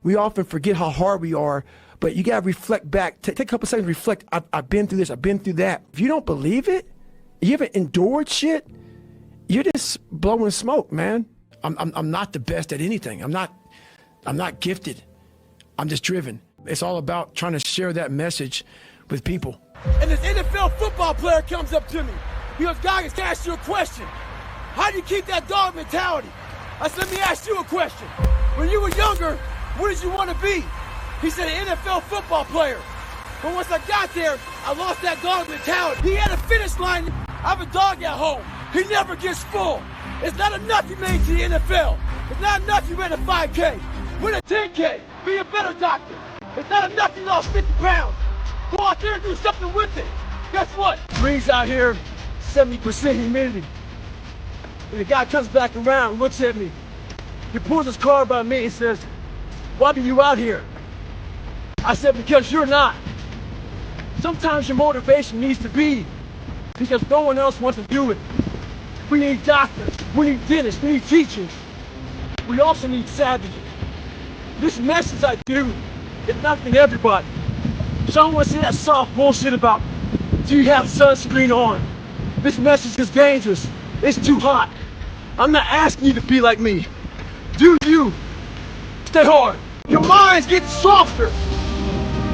We often forget how hard we are, but you got to reflect back. Take a couple seconds, reflect. I've been through this. I've been through that. If you don't believe it, you haven't endured shit, you're just blowing smoke, man. I'm not the best at anything. I'm not gifted. I'm just driven. It's all about trying to share that message with people. And this NFL football player comes up to me. He goes, Goggins, can I ask you a question? How do you keep that dog mentality? I said, let me ask you a question. When you were younger, what did you want to be? He said an NFL football player. But once I got there, I lost that dog mentality. He had a finish line. I have a dog at home. He never gets full. It's not enough you made to the NFL. It's not enough you ran a 5K. Win a 10K. Be a better doctor. It's not enough you lost 50 pounds. Go out there and do something with it. Guess what? Breeze out here, 70% humidity. And the guy comes back around, looks at me. He pulls his car by me and says, why are you out here? I said, because you're not. Sometimes your motivation needs to be because no one else wants to do it. We need doctors, we need dentists, we need teachers. We also need savages. This message I do is not for everybody. So I don't want to see that soft bullshit about, do you have sunscreen on? This message is dangerous. It's too hot. I'm not asking you to be like me. Do you? Stay hard. Your mind's getting softer.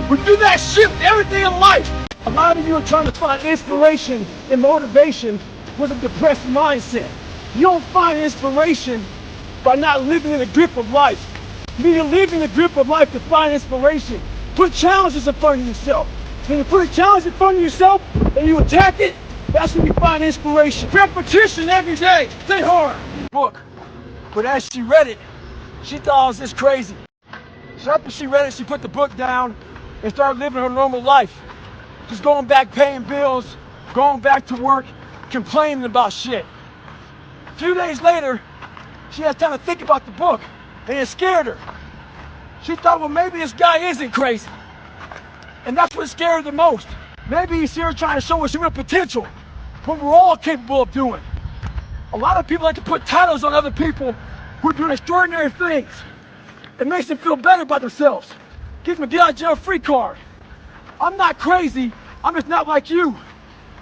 We do that shit with everything in life. A lot of you are trying to find inspiration and motivation with a depressed mindset. You don't find inspiration by not living in the grip of life. You need to live in the grip of life to find inspiration. Put challenges in front of yourself. When you put a challenge in front of yourself and you attack it, that's when you find inspiration. Repetition every day. Stay hard. Book. But as she read it, she thought I was just crazy. So after she read it, she put the book down and started living her normal life. Just going back paying bills, going back to work, complaining about shit. A few days later, she had time to think about the book, and it scared her. She thought, well, maybe this guy isn't crazy. And that's what scared her the most. Maybe he's here trying to show us real potential, what we're all capable of doing. A lot of people like to put titles on other people who are doing extraordinary things. It makes them feel better about themselves. Gives them a get out of jail free card. I'm not crazy, I'm just not like you.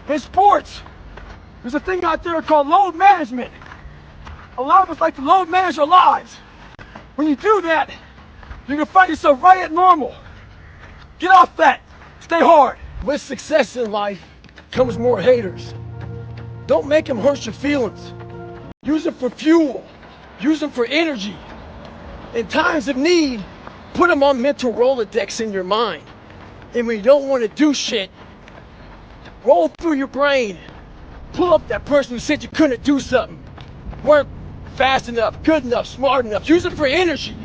In sports, there's a thing out there called load management. A lot of us like to load manage our lives. When you do that, you're gonna find yourself right at normal. Get off that, stay hard. With success in life comes more haters. Don't make them hurt your feelings. Use them for fuel, use them for energy. In times of need, put them on mental Rolodex in your mind. And when you don't want to do shit, roll through your brain. Pull up that person who said you couldn't do something. Weren't fast enough, good enough, smart enough. Use it for energy.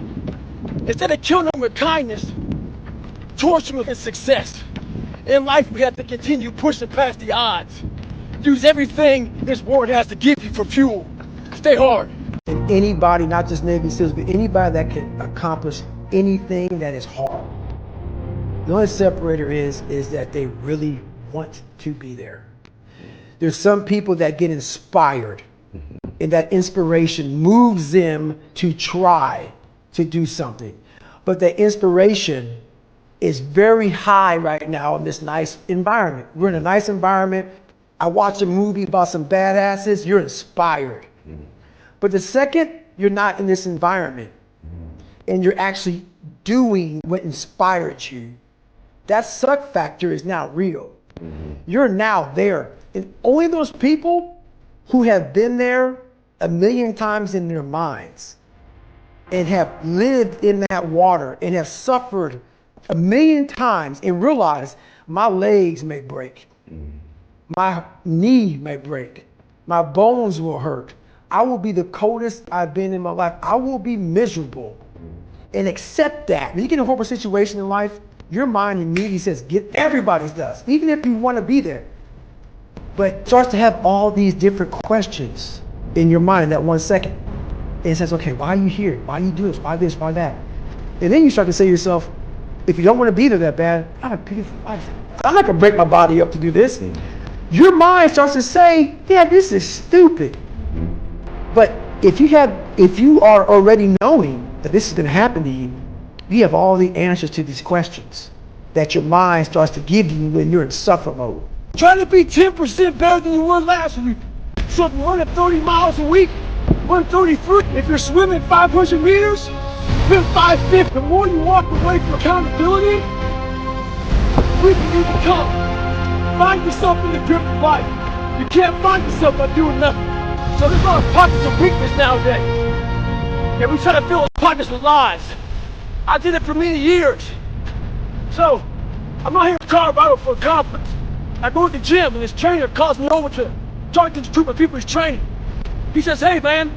Instead of killing them with kindness, torture them with success. In life, we have to continue pushing past the odds. Use everything this world has to give you for fuel. Stay hard. And anybody, not just Navy SEALs, but anybody that can accomplish anything that is hard. The only separator is that they really want to be there. There's some people that get inspired, and that inspiration moves them to try to do something. But the inspiration is very high right now in this nice environment. We're in a nice environment. I watch a movie about some badasses, you're inspired. But the second you're not in this environment and you're actually doing what inspired you, that suck factor is now real. You're now there. And only those people who have been there a million times in their minds and have lived in that water and have suffered a million times and realize my legs may break, my knee may break, my bones will hurt. I will be the coldest I've been in my life. I will be miserable. And accept that. When you get in a horrible situation in life, your mind immediately says, everybody does, even if you want to be there. But it starts to have all these different questions in your mind in that 1 second. And it says, okay, why are you here? Why do you do this? Why this? Why that? And then you start to say to yourself, if you don't want to be there that bad, I'm not going to break my body up to do this. Your mind starts to say, yeah, this is stupid. But if you are already knowing that this is going to happen to you, You have all the answers to these questions that your mind starts to give you when you're in suffer mode. Try to be 10% better than you were last week. So if you're running 30 miles a week, run 33. If you're swimming 500 meters, swim 550. The more you walk away from accountability, the weaker you become. Find yourself in the grip of life. You can't find yourself by doing nothing. So there's a lot of pockets of weakness nowadays. And we try to fill those pockets with lies. I did it for many years. So I'm not here in Colorado for a conference. I go to the gym and this trainer calls me over to talk to this group of people he's training. He says, hey man,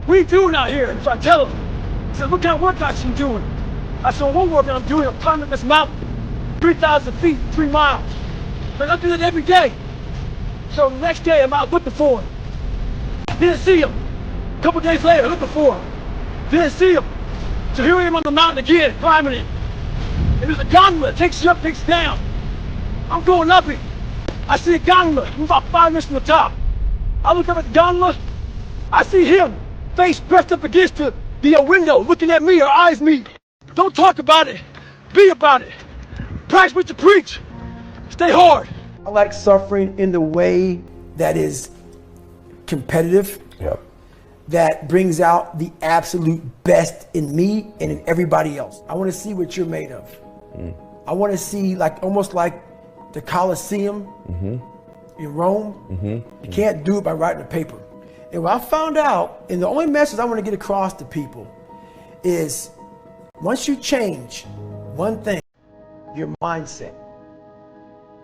what are you doing out here? So I tell him. He says, what kind of workouts you doing? I said, well, one workout I'm doing, I'm climbing this mountain, 3,000 feet, 3 miles. But I do that every day. So the next day I'm out looking for him. Didn't see him. A couple days later, looking for him. Didn't see him. So here I am on the mountain again, climbing it. And there's a gondola that takes you up, takes you down. I'm going up it. I see a gondola, I'm about 5 minutes from the top. I look up at the gondola, I see him, face pressed up against the window, looking at me, our eyes meet. Don't talk about it, be about it. Practice what you preach. Stay hard. I like suffering in the way That is competitive. Yep. That brings out the absolute best in me and in everybody else. I want to see what you're made of. I want to see almost like the Colosseum in Rome. You can't do it by writing a paper. And what I found out, and the only message I want to get across to people is once you change one thing, your mindset,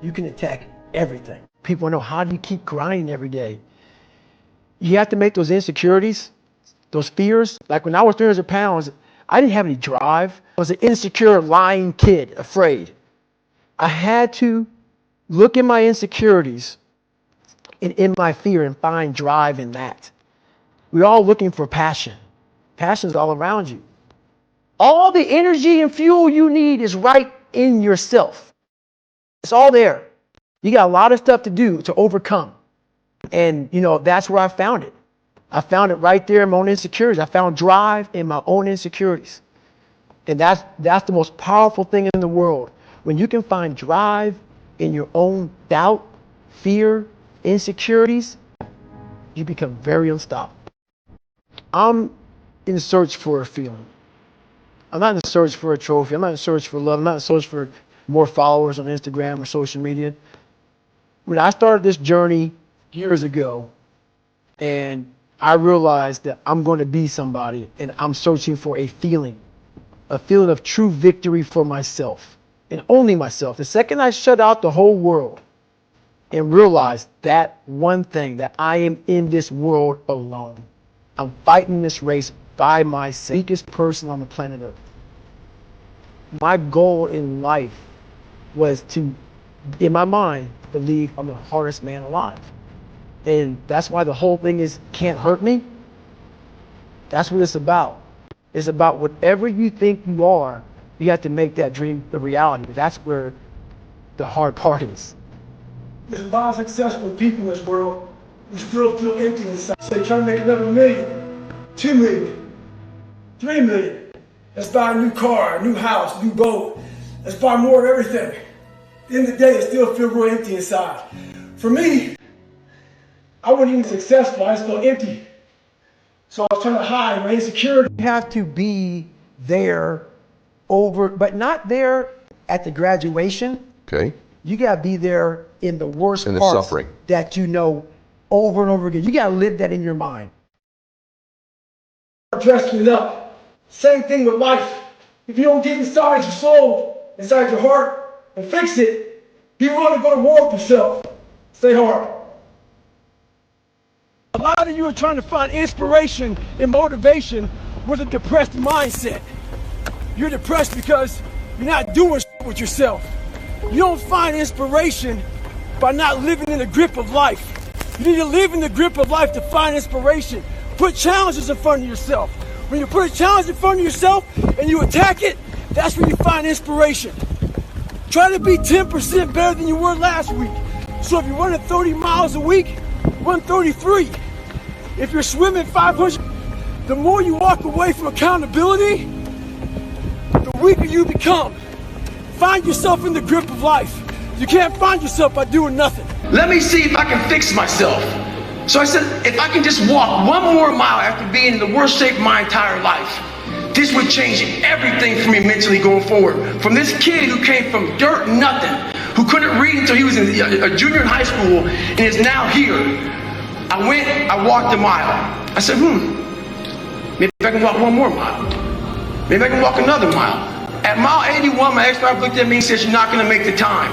you can attack everything. People know, how do you keep grinding every day? You have to make those insecurities, those fears. Like when I was 300 pounds, I didn't have any drive. I was an insecure, lying kid, afraid. I had to look at my insecurities and in my fear and find drive in that. We're all looking for passion. Passion's all around you. All the energy and fuel you need is right in yourself. It's all there. You got a lot of stuff to do to overcome. And, that's where I found it. I found it right there in my own insecurities. I found drive in my own insecurities. And that's the most powerful thing in the world. When you can find drive in your own doubt, fear, insecurities, you become very unstoppable. I'm in search for a feeling. I'm not in search for a trophy. I'm not in search for love. I'm not in search for more followers on Instagram or social media. When I started this journey years ago, and I realized that I'm going to be somebody, and I'm searching for a feeling of true victory for myself, and only myself. The second I shut out the whole world and realized that one thing, that I am in this world alone. I'm fighting this race by myself, weakest person on the planet Earth. My goal in life was to, in my mind, believe I'm the hardest man alive. And that's why the whole thing is can't hurt me. That's what it's about. It's about whatever you think you are, you have to make that dream the reality. That's where the hard part is. There's a lot of successful people in this world who still feel empty inside. So they try to make another million, 2 million, 3 million. Let's buy a new car, a new house, a new boat. Let's buy more of everything. At the end of the day, they still feel real empty inside. For me, I wasn't even successful, I just felt empty. So I was trying to hide my insecurity. You have to be there but not there at the graduation. Okay. You got to be there in the worst In the parts suffering. that you know over and over again. You got to live that in your mind. Dressing it up. Same thing with life. If you don't get inside your soul, inside your heart, and fix it, you want to go to war with yourself. Stay hard. A lot of you are trying to find inspiration and motivation with a depressed mindset. You're depressed because you're not doing shit with yourself. You don't find inspiration by not living in the grip of life. You need to live in the grip of life to find inspiration. Put challenges in front of yourself. When you put a challenge in front of yourself and you attack it, that's when you find inspiration. Try to be 10% better than you were last week. So if you're running 30 miles a week, run 33. If you're swimming 500, the more you walk away from accountability, the weaker you become. Find yourself in the grip of life. You can't find yourself by doing nothing. Let me see if I can fix myself. So I said, if I can just walk one more mile after being in the worst shape of my entire life, this would change everything for me mentally going forward. From this kid who came from dirt, nothing, who couldn't read until he was a junior in high school and is now here. I walked a mile. I said, maybe I can walk one more mile. Maybe I can walk another mile. At mile 81, my ex-wife looked at me and said, you're not gonna make the time.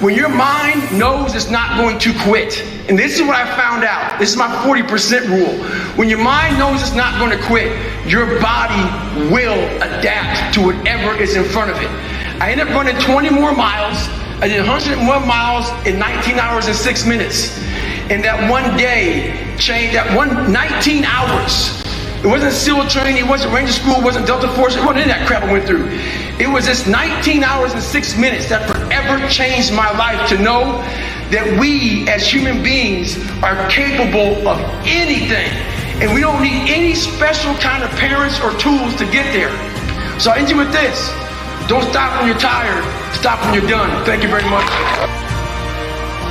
When your mind knows it's not going to quit, and this is what I found out, this is my 40% rule. When your mind knows it's not going to quit, your body will adapt to whatever is in front of it. I ended up running 20 more miles. I did 101 miles in 19 hours and 6 minutes. And that one day changed, that 19 hours. It wasn't SEAL training, it wasn't Ranger School, it wasn't Delta Force, it wasn't any of that crap I went through. It was this 19 hours and 6 minutes that forever changed my life to know that we as human beings are capable of anything. And we don't need any special kind of parents or tools to get there. So I end you with this. Don't stop when you're tired, stop when you're done. Thank you very much.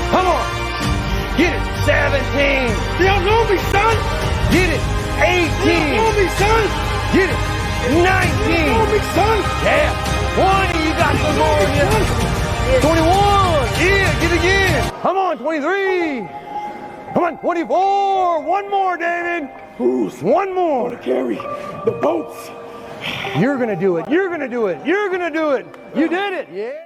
Come on. Get it. 17. You don't know me, son. Get it. 18. You don't know me, son. Get it. 19. You don't know me, son. Yeah. 20. You got some more. Yeah. 21. Yeah. Get it again. Come on. 23. Come on. 24. One more, David. Who's one more to carry the boats? You're going to do it. You're going to do it. You're going to do it. You did it. Yeah.